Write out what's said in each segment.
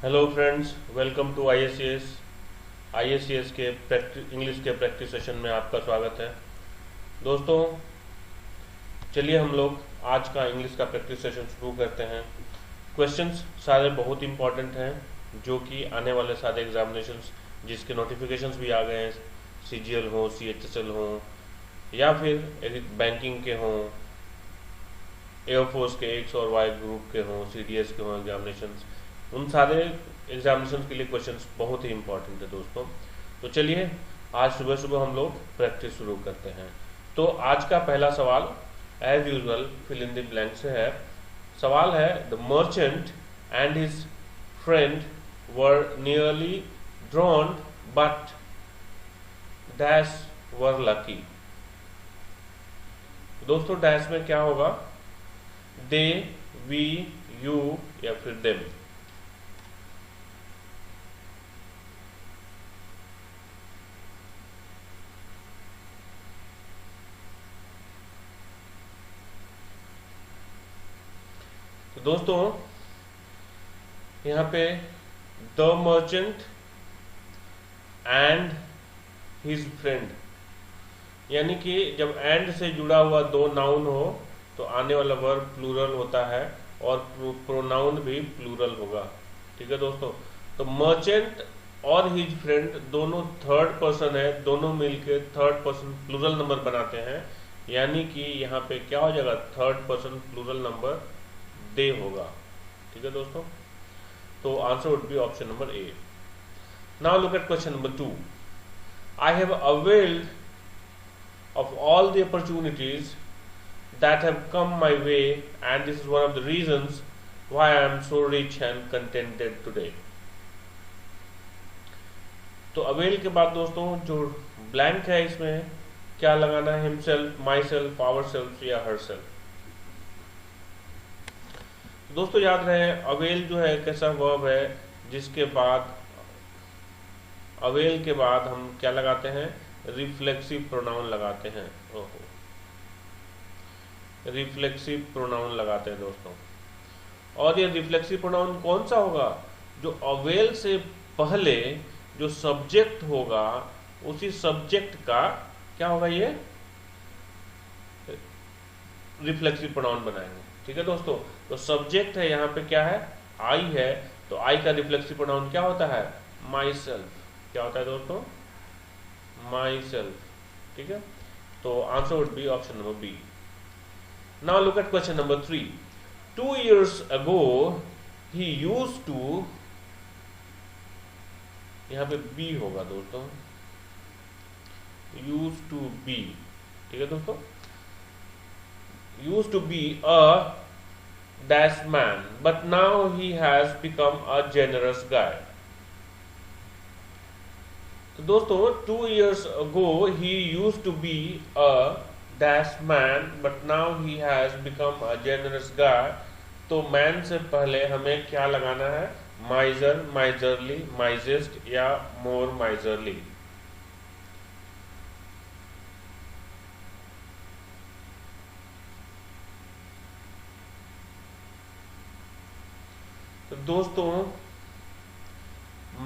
Hello friends, welcome to आईएससीएस के English के practice session में आपका स्वागत है। दोस्तों, चलिए हम लोग आज का इंग्लिश का प्रैक्टिस सेशन शुरू करते हैं। क्वेश्चंस सारे बहुत इंपॉर्टेंट हैं जो कि आने वाले सारे एग्जामिनेशंस जिसके नोटिफिकेशंस भी आ गए हैं, सीजीएल हो, सीएचएसएल हो या फिर बैंकिंग के हों, एयरफोर्स के एक्स और वाई ग्रुप के हों, सीडीएस के हों एग्जामिनेशंस, उन सारे एग्जामिनेशन के लिए क्वेश्चंस बहुत ही इंपॉर्टेंट है दोस्तों। तो चलिए आज सुबह सुबह हम लोग प्रैक्टिस शुरू करते हैं। तो आज का पहला सवाल as usual fill in the blank से है। सवाल है, the merchant and his friend were nearly drowned but dash were lucky. दोस्तों, डैश में क्या होगा? दे, वी, यू या फिर देम। तो दोस्तों, यहाँ पे the merchant and his friend, यानी कि जब एंड से जुड़ा हुआ दो नाउन हो तो आने वाला वर्ब प्लूरल होता है और प्रोनाउन भी प्लूरल होगा। ठीक है दोस्तों। तो मर्चेंट और हिज फ्रेंड दोनों थर्ड पर्सन है, दोनों मिलके थर्ड पर्सन प्लूरल नंबर बनाते हैं, यानी कि यहाँ पे क्या हो जाएगा? थर्ड पर्सन प्लूरल नंबर दे होगा। ठीक है दोस्तों। तो answer would be option number A. Now look at question number 2। I have availed of all the opportunities that have come my way, and this is one of the reasons why I am so rich and contented today. तो avail के बाद दोस्तों जो blank है इसमें क्या लगाना है? Himself, myself, ourself या हर सेल्फ। दोस्तों याद रहे, अवेल जो है एक ऐसा वर्ब है जिसके बाद अवेल के बाद हम क्या लगाते हैं? रिफ्लेक्सिव प्रोनाउन लगाते हैं। ओहो, रिफ्लेक्सिव प्रोनाउन लगाते हैं दोस्तों। और ये रिफ्लेक्सिव प्रोनाउन कौन सा होगा? जो अवेल से पहले जो सब्जेक्ट होगा उसी सब्जेक्ट का क्या होगा? ये रिफ्लेक्सिव प्रोनाउन बनाएंगे। ठीक है दोस्तों। तो सब्जेक्ट है, यहाँ पे क्या है? आई है, तो आई का रिफ्लेक्सिव प्रोनाउन क्या होता है? Myself. क्या होता है दोस्तों? Myself. ठीक है। तो answer would be option number B. Now look at question number 3। 2 years ago he used to, यहां पे बी होगा दोस्तों, used to be। ठीक है दोस्तों। used to be a dash man but now he has become a generous guy। तो दोस्तों 2 years ago he used to be a dash man but now he has become a generous guy। तो man से पहले हमें क्या लगाना है? माइजर, miserly, माइजेस्ट या मोर माइजरली। तो दोस्तों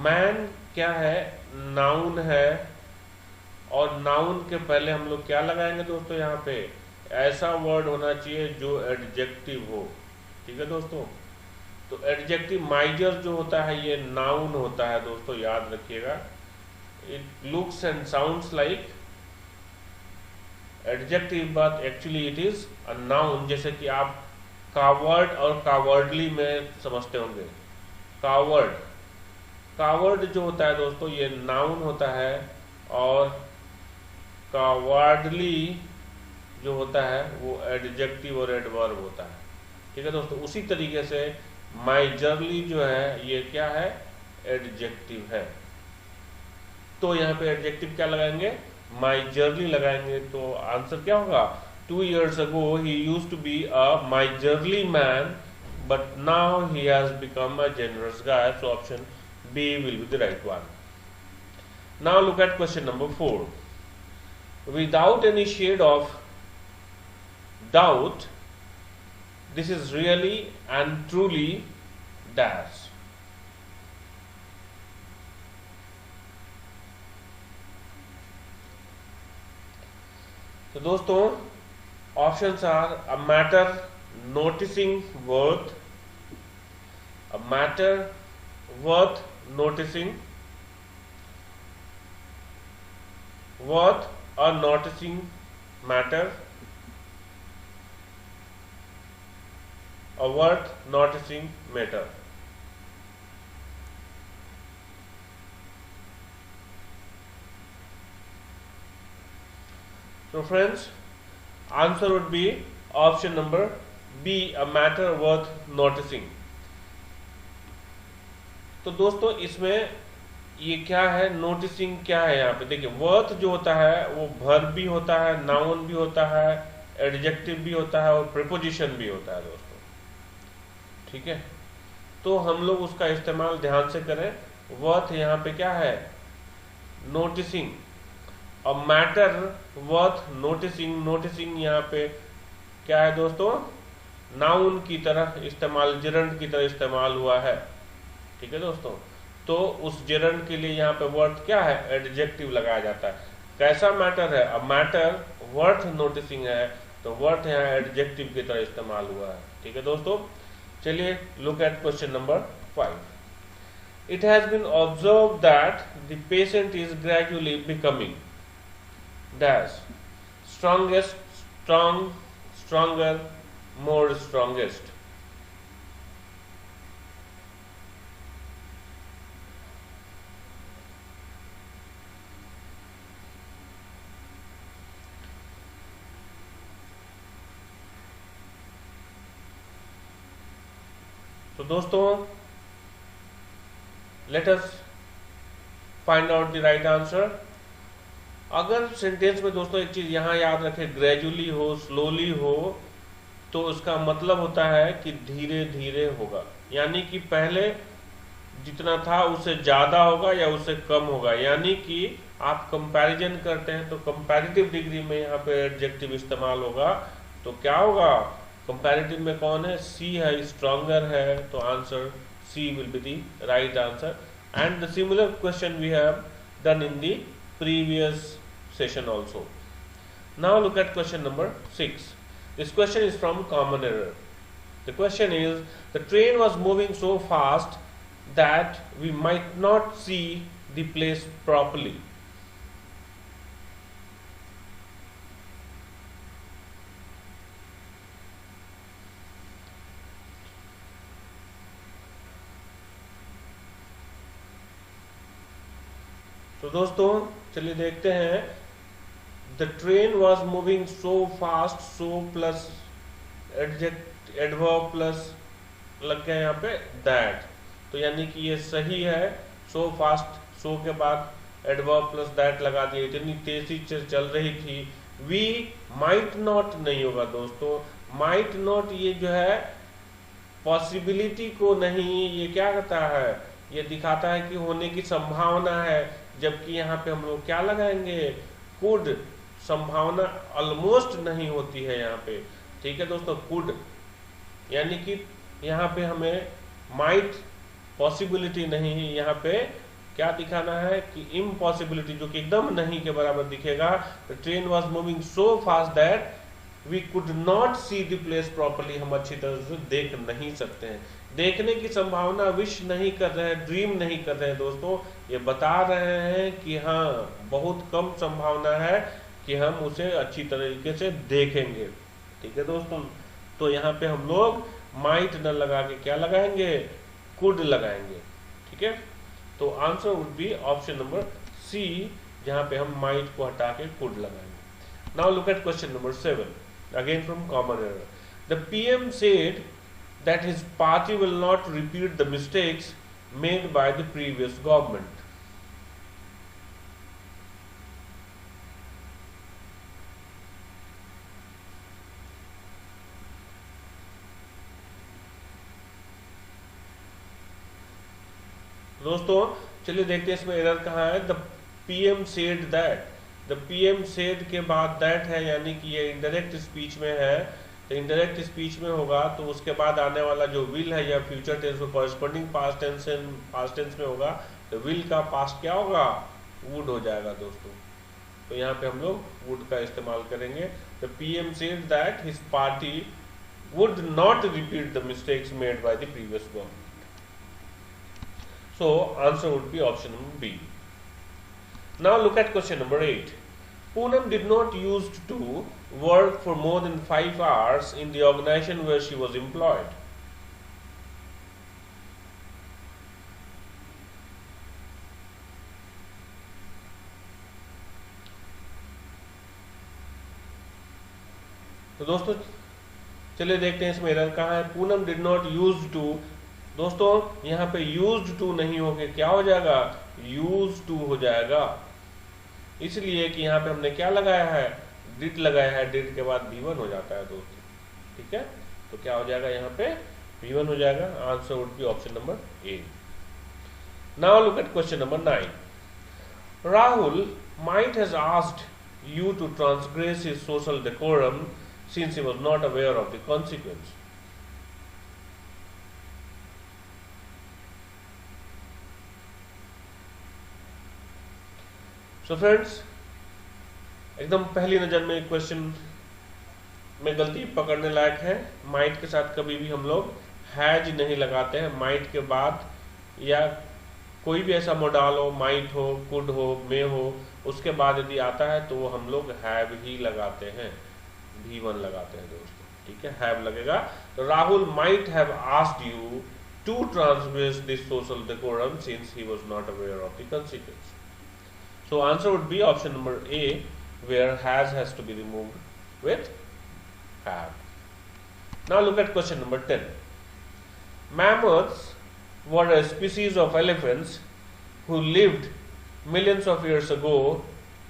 मैन क्या है? नाउन है, और नाउन के पहले हम लोग क्या लगाएंगे दोस्तों? यहाँ पे ऐसा वर्ड होना चाहिए जो एडजेक्टिव हो। ठीक है दोस्तों। तो एडजेक्टिव माइजर जो होता है ये नाउन होता है दोस्तों, याद रखिएगा। It looks and sounds like adjective but actually it is a noun. जैसे कि आप कावर्ड और कावर्डली में समझते होंगे। कावर्ड, कावर्ड जो होता है दोस्तों ये नाउन होता है, और कावर्डली जो होता है वो एडजेक्टिव और एडवर्ब होता है। ठीक है दोस्तों। उसी तरीके से माइजरली जो है ये क्या है? एडजेक्टिव है। तो यहाँ पे एडजेक्टिव क्या लगाएंगे? माइजरली लगाएंगे। तो आंसर क्या होगा? 2 years ago he used to be a miserly man but now he has become a generous guy। So option B will be the right one. Now look at question number 4. Without any shade of doubt, this is really and truly dash। तो दोस्तों options are a matter noticing worth, a matter worth noticing, worth a noticing matter, a worth noticing matter. So friends, answer would be option number B, a matter worth noticing. तो दोस्तों इसमें ये क्या है, noticing क्या है यहाँ पे देखिए, वर्थ जो होता है वो वर्ब भी होता है, नाउन भी होता है, एडजेक्टिव भी होता है और प्रीपोजिशन भी होता है दोस्तों, ठीक है। तो हम लोग उसका इस्तेमाल ध्यान से करें। वर्थ यहाँ पे क्या है, नोटिसिंग, अ मैटर वर्थ नोटिसिंग, नोटिसिंग यहाँ पे क्या है दोस्तों, नाउन की तरह इस्तेमाल, जिरंड की तरह इस्तेमाल हुआ है, ठीक है दोस्तों। तो उस जिरंड के लिए यहाँ पे वर्थ क्या है, एडजेक्टिव लगाया जाता है। कैसा मैटर है, अ मैटर वर्थ नोटिसिंग है, तो वर्थ यहाँ एडजेक्टिव की तरह इस्तेमाल हुआ है, ठीक है दोस्तों। चलिए look at question number 5। It has been observe that the patient is gradually becoming dash strongest, strong, stronger, more strongest. तो दोस्तों let us find out the right answer. अगर सेंटेंस में दोस्तों एक चीज यहां याद रखें, ग्रेजुअली हो, स्लोली हो, तो उसका मतलब होता है कि धीरे धीरे होगा, यानी कि पहले जितना था उससे ज्यादा होगा या उससे कम होगा। यानी कि आप कंपैरिजन करते हैं तो कंपैरेटिव डिग्री में यहाँ पे एडजेक्टिव इस्तेमाल होगा। तो क्या होगा, कंपैरेटिव में कौन है, सी है, स्ट्रॉन्गर है, तो answer C will be the right answer. And the similar question we have done in the previous session also. Now look at question number 6. This question is from common error. The question is, the train was moving so fast that we might not see the place properly. तो दोस्तों चलिए देखते हैं। The train was moving so fast, so plus adverb plus लग गया यहाँ पे that, तो यानी कि ये सही है। सो फास्ट, सो के बाद एडवर्ब प्लस दैट लगा दिए, इतनी तेजी से चल रही थी। वी माइट नॉट नहीं होगा दोस्तों, माइट नॉट ये जो है पॉसिबिलिटी को नहीं, ये क्या कहता है, ये दिखाता है कि होने की संभावना है। जबकि यहाँ पे हम लोग क्या लगाएंगे, कुड, संभावना ऑलमोस्ट नहीं होती है यहाँ पे, ठीक है दोस्तों, कुड, यानी कि यहाँ पे हमें माइट पॉसिबिलिटी नहीं, यहाँ पे क्या दिखाना है कि इम्पॉसिबिलिटी, जो कि एकदम नहीं के बराबर दिखेगा। The train was moving so fast that we could not see the place properly, हम अच्छी तरह से देख नहीं सकते हैं। देखने की संभावना विश नहीं कर रहे हैं, ड्रीम नहीं कर रहे हैं दोस्तों, ये बता रहे हैं कि हाँ बहुत कम संभावना है कि हम उसे अच्छी तरीके से देखेंगे, ठीक है दोस्तों। तो यहाँ पे हम लोग माइट न लगा के क्या लगाएंगे, कुड लगाएंगे, ठीक है। तो answer would be option number C, जहाँ पे हम माइट को हटा के कुड लगाएंगे। Now look at question number 7, again from common error. The PM said that his party will not repeat the mistakes made by the previous government. दोस्तों चलिए देखते हैं इसमें एरर कहाँ है। The PM said that, the PM said के बाद that है, यानी कि ये इंडायरेक्ट स्पीच में है। तो इंडायरेक्ट स्पीच में होगा तो उसके बाद आने वाला जो विल है या फ्यूचर टेंस में कॉरेस्पॉन्डिंग पास्ट टेंस में होगा, तो विल का पास्ट क्या होगा, वुड हो जाएगा दोस्तों, तो यहाँ पे हम लोग would का इस्तेमाल करेंगे। The PM said that his party would not repeat the mistakes made by the previous government. So answer would be option number B. Now look at question number 8. Poonam did not used to work for more than 5 hours in the organization where she was employed. तो दोस्तों चलिए देखते हैं इसमें error कहाँ है। Poonam did not use to, दोस्तों यहाँ पे यूज टू नहीं होके क्या हो जाएगा, यूज टू हो जाएगा, इसलिए कि यहाँ पे हमने क्या लगाया है, डिड लगाया है, डिड के बाद V1 हो जाता है दोस्तों, ठीक है। तो क्या हो जाएगा यहाँ पे V1 हो जाएगा। Answer would be option number A. Now look at question number 9। Rahul might has asked you to transgress his social decorum since he was not aware of the consequence. So friends, एकदम पहली नजर में question में गलती पकड़ने लायक है। Might के साथ कभी भी हम लोग हैज नहीं लगाते हैं। माइट के बाद या कोई भी ऐसा मॉडल हो, माइट हो, कुड हो, मे हो, उसके बाद यदि आता है तो वो हम लोग हैव ही लगाते हैं, V1 लगाते हैं दोस्तों, ठीक है, हैव लगेगा। तो Rahul might have asked you to transgress this social decorum since he was not aware of the consequence. So answer would be option number A, where has to be removed with have. Now look at question number 10. Mammoths were a species of elephants who lived millions of years ago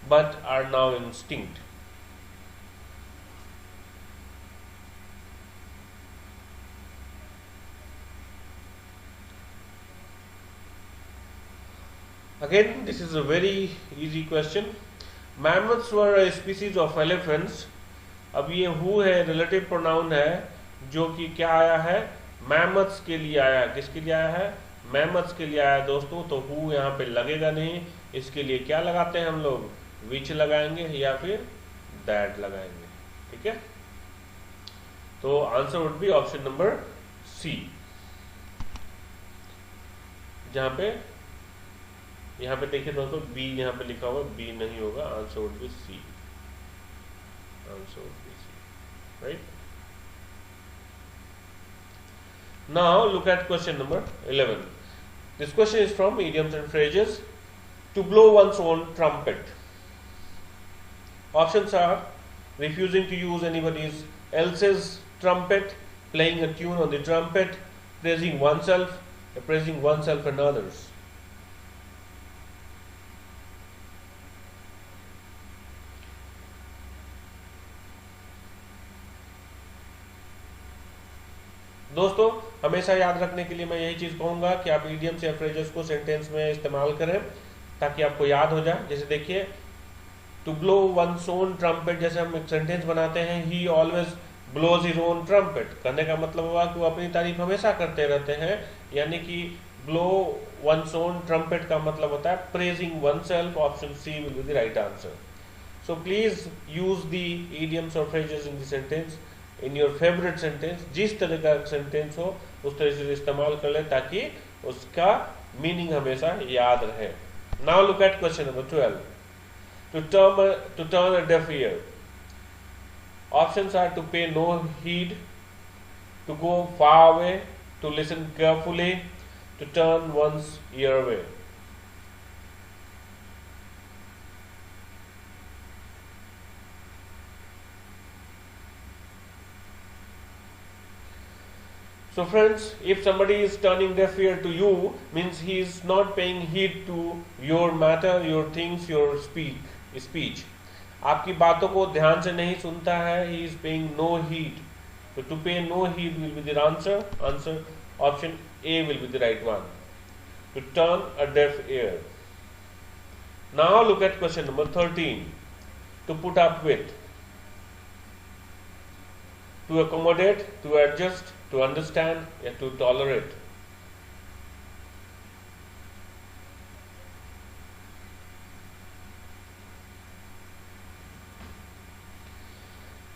but are now extinct. Again, this is a very easy question. Mammoths were a species of elephants. अब ये who है, relative pronoun है, जो कि क्या आया है, mammoths के लिए आया। किसके लिए आया है, मैमथ्स के लिए आया दोस्तों। तो who यहाँ पे लगेगा नहीं, इसके लिए क्या लगाते हैं हम लोग, which लगाएंगे या फिर that लगाएंगे, ठीक है। तो answer would be option number C, जहाँ पे यहाँ पे देखिए दोस्तों बी यहाँ पे लिखा हुआ, बी नहीं होगा, answer would be C, answer would be C, right. Now look at question number 11. This question is from idioms and phrases. To blow one's own trumpet. Options are refusing to use anybody else's trumpet, playing a tune on the trumpet, praising oneself and others. दोस्तों हमेशा याद रखने के लिए मैं यही चीज कहूंगा कि आप idioms या phrases को सेंटेंस में इस्तेमाल करें ताकि आपको याद हो जाए। जैसे देखिए, to blow one's own trumpet, जैसे हम एक सेंटेंस बनाते हैं, he always blows his own trumpet, कहने का मतलब हुआ कि वो अपनी तारीफ हमेशा करते रहते हैं, यानी कि blow one's own trumpet का मतलब होता है praising oneself. Option C will be the right answer. So please use the idioms or phrases in the sentence in your favorite sentence. जिस तरह का सेंटेंस हो उस तरह से इस्तेमाल कर ले ताकि उसका मीनिंग हमेशा याद रहे। Now look at question number 12. To turn a deaf ear. Options are to pay no heed, to go far away, to listen carefully, to turn one's ear away. So friends, if somebody is turning deaf ear to you, means he is not paying heed to your matter, your things, your speech. आपकी बातों को ध्यान से नहीं सुनता है, he is paying no heed. So to pay no heed will be the answer. Answer option A will be the right one. To turn a deaf ear. Now look at question number 13. To put up with. To accommodate, to adjust, to understand, या to tolerate.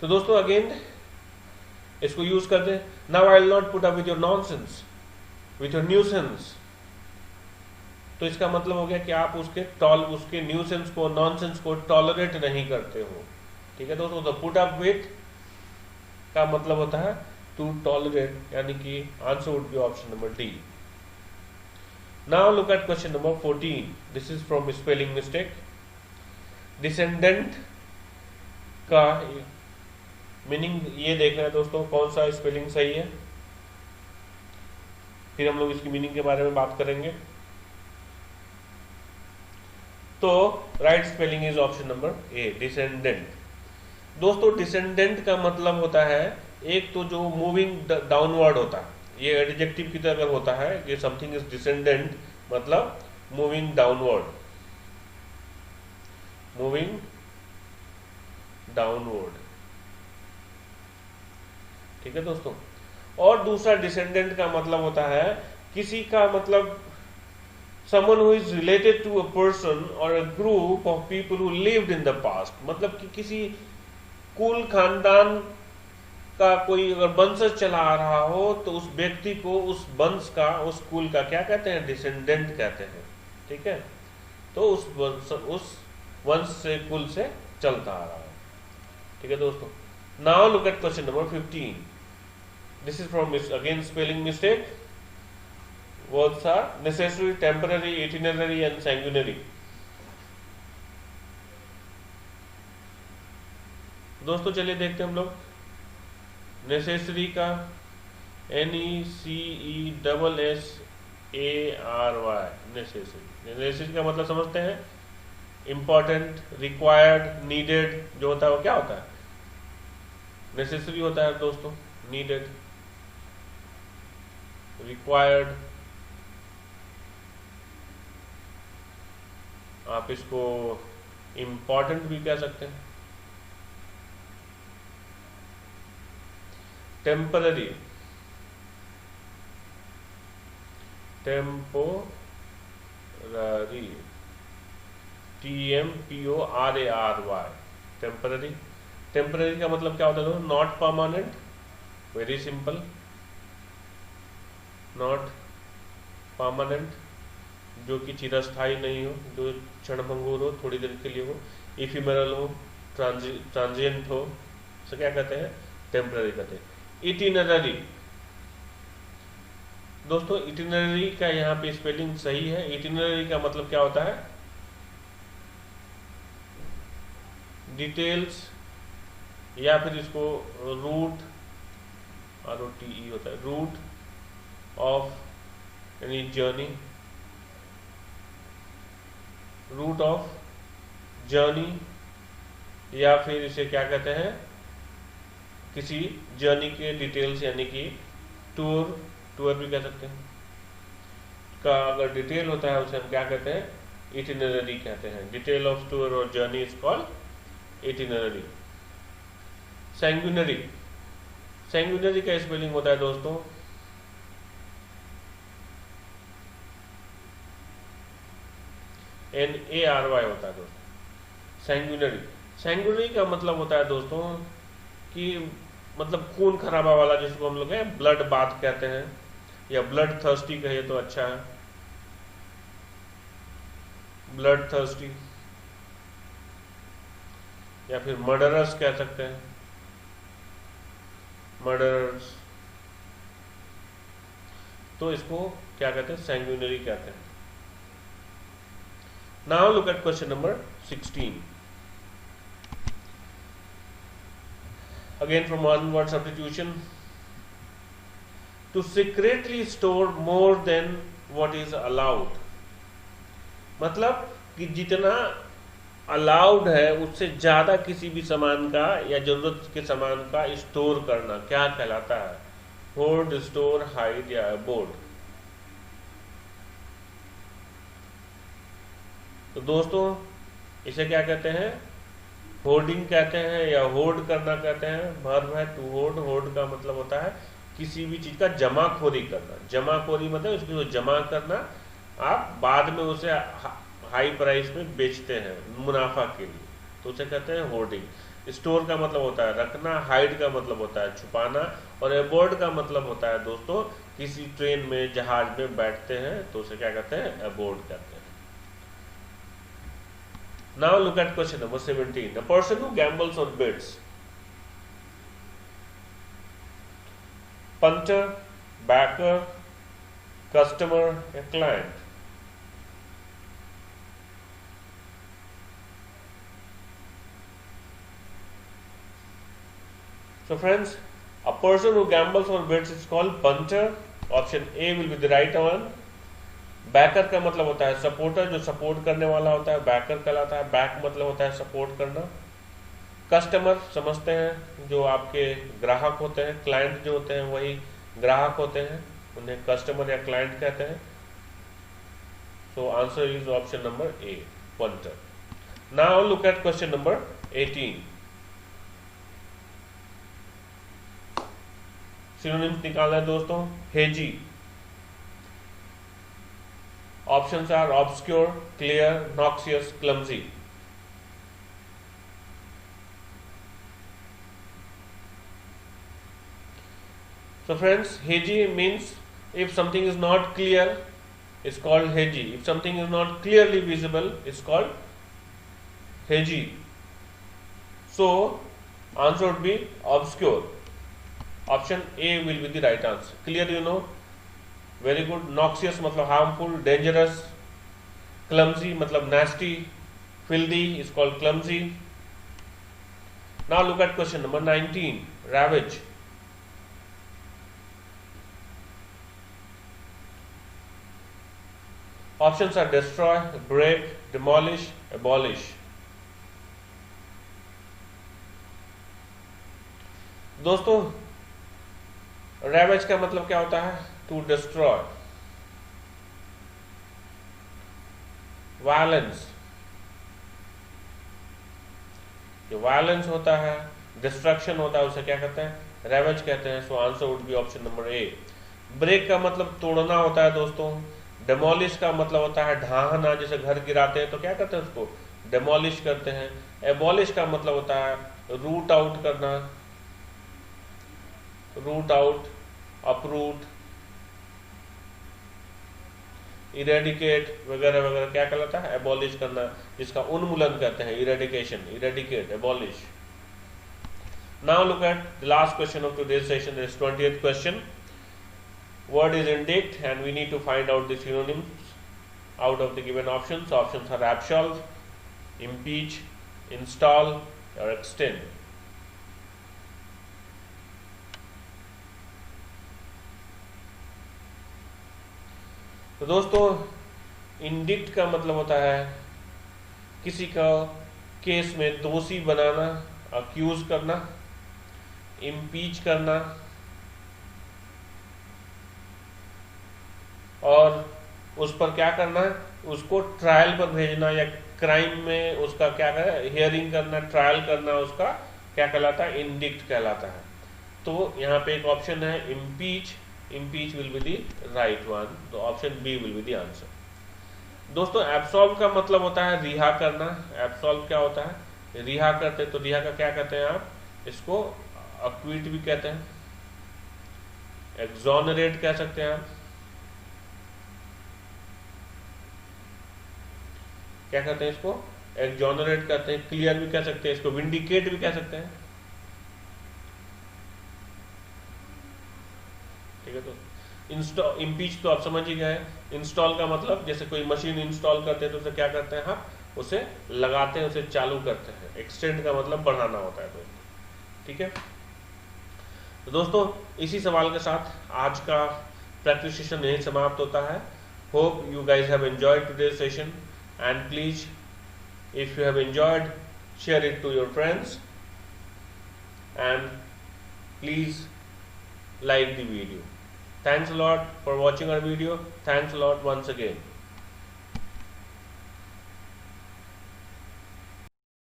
तो दोस्तों again इसको use करते हैं। Now I will not put up with your nonsense, with your nuisance. तो इसका मतलब हो गया कि आप उसके न्यूसेंस को, नॉनसेंस को टॉलरेट नहीं करते हो। ठीक है दोस्तों, तो पुट अप विथ का मतलब होता है टू टॉलरेट, यानी कि answer would be option number D. Now look at question number 14। This is from spelling mistake. Descendant का मीनिंग ये देखना है दोस्तों, कौन सा स्पेलिंग सही है, फिर हम लोग इसकी मीनिंग के बारे में बात करेंगे। तो right spelling is option number A, descendant. दोस्तों डिसेंडेंट का मतलब होता है एक तो जो मूविंग डाउनवर्ड होता है, ये एडजेक्टिव की तरह अगर होता है कि समथिंग इज डिसेंडेंट मतलब मूविंग डाउनवर्ड, मूविंग डाउनवर्ड। ठीक है दोस्तों। और दूसरा डिसेंडेंट का मतलब होता है किसी का मतलब someone who is related to a person or a group of people who lived in the past, मतलब कि किसी कुल खानदान का कोई अगर वंशज चला आ रहा हो तो उस व्यक्ति को उस वंश का, उस कुल का क्या कहते हैं, डिसेंडेंट कहते हैं। ठीक है, तो उस वंश से, कुल से चलता आ रहा है। ठीक है दोस्तों। Now look at question number 15। This is from again spelling mistake. Words are necessary, temporary, itinerary and sanguinary. दोस्तों चलिए देखते हैं हम लोग। नेसेसरी का NECESSARY, नेसेसरी का मतलब समझते हैं, इंपॉर्टेंट, रिक्वायर्ड, नीडेड जो होता है वो क्या होता है, नेसेसरी होता है दोस्तों। नीडेड, रिक्वायर्ड, आप इसको इंपॉर्टेंट भी कह सकते हैं। Temporary, temporary, TEMPORARY, temporary. Temporary का मतलब क्या होता है, not permanent, very simple, not permanent, जो कि चिरस्थायी नहीं हो, जो क्षणभंगुर हो, थोड़ी देर के लिए हो, इफिमेरल हो, ट्रांजिएंट हो, तो क्या कहते हैं, टेम्पररी कहते हैं। इटिनररी, दोस्तों इटिनररी का यहाँ पे स्पेलिंग सही है। इटिनररी का मतलब क्या होता है, डिटेल्स, या फिर इसको रूट, ROTE होता है, route of any journey, route of journey, या फिर इसे क्या कहते हैं, किसी जर्नी के डिटेल्स, यानी कि टूर, टूर भी कह सकते हैं का अगर डिटेल होता है उसे हम क्या कहते हैं, इटिनररी कहते हैं। डिटेल ऑफ टूर और जर्नी इज कॉल्ड इटिनररी। सैंग्युइनरी, सैंग्युइनरी का स्पेलिंग होता है दोस्तों NARY होता है दोस्तों, सैंग्युइनरी। सैंग्युइनरी का मतलब होता है दोस्तों कि मतलब खून खराबा वाला, जिसको हम लोग ब्लड बाथ कहते हैं, या ब्लड थर्स्टी कहिए तो अच्छा है, ब्लड थर्स्टी, या फिर मर्डरस कह सकते हैं, मर्डरस। तो इसको क्या कहते हैं, सैंग्युइनरी कहते हैं। Now look at question number 16। Again from one word substitution. To secretly store more than what is allowed, मतलब कि जितना अलाउड है उससे ज्यादा किसी भी सामान का या जरूरत के सामान का स्टोर करना क्या कहलाता है, होर्ड, स्टोर, हाइड या बोर्ड। तो दोस्तों इसे क्या कहते हैं, होर्डिंग कहते हैं या होर्ड करना कहते हैं। वर्ब है टू होर्ड। होर्ड का मतलब होता है किसी भी चीज का जमाखोरी करना। जमाखोरी मतलब उसको जमा करना, आप बाद में उसे हाई प्राइस में बेचते हैं मुनाफा के लिए, तो उसे कहते हैं होर्डिंग। स्टोर का मतलब होता है रखना, हाइड का मतलब होता है छुपाना, और अबोर्ड का मतलब होता है दोस्तों किसी ट्रेन में, जहाज में बैठते हैं तो उसे क्या कहते हैं, अबोर्ड कहते हैं। Now look at question number 17। A person who gambles or bets, punter, backer, customer, a client. So friends, a person who gambles or bets is called punter. Option A will be the right one. Backer का मतलब होता है supporter, जो support करने वाला होता है Baker कहलाता है। बैक मतलब होता है सपोर्ट करना। कस्टमर समझते हैं जो आपके ग्राहक होते हैं, क्लाइंट जो होते हैं वही ग्राहक होते हैं, उन्हें कस्टमर या क्लाइंट कहते हैं। So answer is option number A, punter. Now look at question number 18। Synonyms निकालना है दोस्तों। Hazy, options are obscure, clear, noxious, clumsy. So friends, hazy means if something is not clear, it's called hazy. If something is not clearly visible, it's called hazy. So answer would be obscure. Option A will be the right answer. Clear, you know, very good. Noxious मतलब harmful, dangerous. Clumsy मतलब nasty, filthy is called clumsy. Now look at question number 19. Ravage. Options are destroy, break, demolish, abolish. दोस्तों ravage का मतलब क्या होता है, to destroy, violence, जो violence होता है, destruction होता है, उसे क्या कहते हैं, ravage कहते हैं। So answer would be option number A. Break का मतलब तोड़ना होता है दोस्तों। डेमोलिश का मतलब होता है ढाहना, जैसे घर गिराते हैं तो क्या कहते हैं उसको, डेमोलिश करते हैं। एबॉलिश का मतलब होता है रूट आउट करना, रूट आउट, अपरूट, इरेडिकेट वगैरह वगैरह क्या कहलाता है, एबॉलिश करना, जिसका उन्मूलन कहते हैं, eradication, eradicate, abolish. Now look at the last question of today's session, is 20th question. Word is indict and we need to find out the synonyms out of the given options. Options are absolve, impeach, install or extend. तो दोस्तों indict का मतलब होता है किसी का case में दोषी बनाना, अक्यूज करना। इम्पीच करना और उस पर क्या करना है, उसको ट्रायल पर भेजना, या क्राइम में उसका क्या है, हियरिंग करना, ट्रायल करना, उसका क्या कहलाता है, इंडिक्ट कहलाता है। तो यहाँ पे एक ऑप्शन है impeach, impeach will be the right one, तो option B will be the answer. दोस्तों एब्सॉल्व का मतलब होता है रिहा करना। एब्सॉल्व क्या होता है, रिहा करते, तो रिहा का क्या कहते हैं आप, इसको अक्विट भी कहते हैं, एक्सोनरेट कह सकते हैं आप, क्या कहते हैं इसको, एक्सोनरेट कहते हैं, क्लियर भी कह सकते हैं इसको, विंडिकेट भी कह सकते हैं। ठीक है, तो इंस्टॉल, इम्पीच तो आप समझ ही गए। इंस्टॉल का मतलब जैसे कोई मशीन इंस्टॉल करते हैं तो उसे क्या करते हैं आप, उसे लगाते हैं, उसे चालू करते हैं। एक्सटेंड का मतलब बढ़ाना होता है दोस्तों। ठीक है, तो दोस्तों इसी सवाल के साथ आज का प्रैक्टिस सेशन यही समाप्त होता है। Hope you guys have enjoyed today's session, and please if you have enjoyed, share it to your friends and please like the video. Thanks a lot for watching our video. Thanks a lot once again.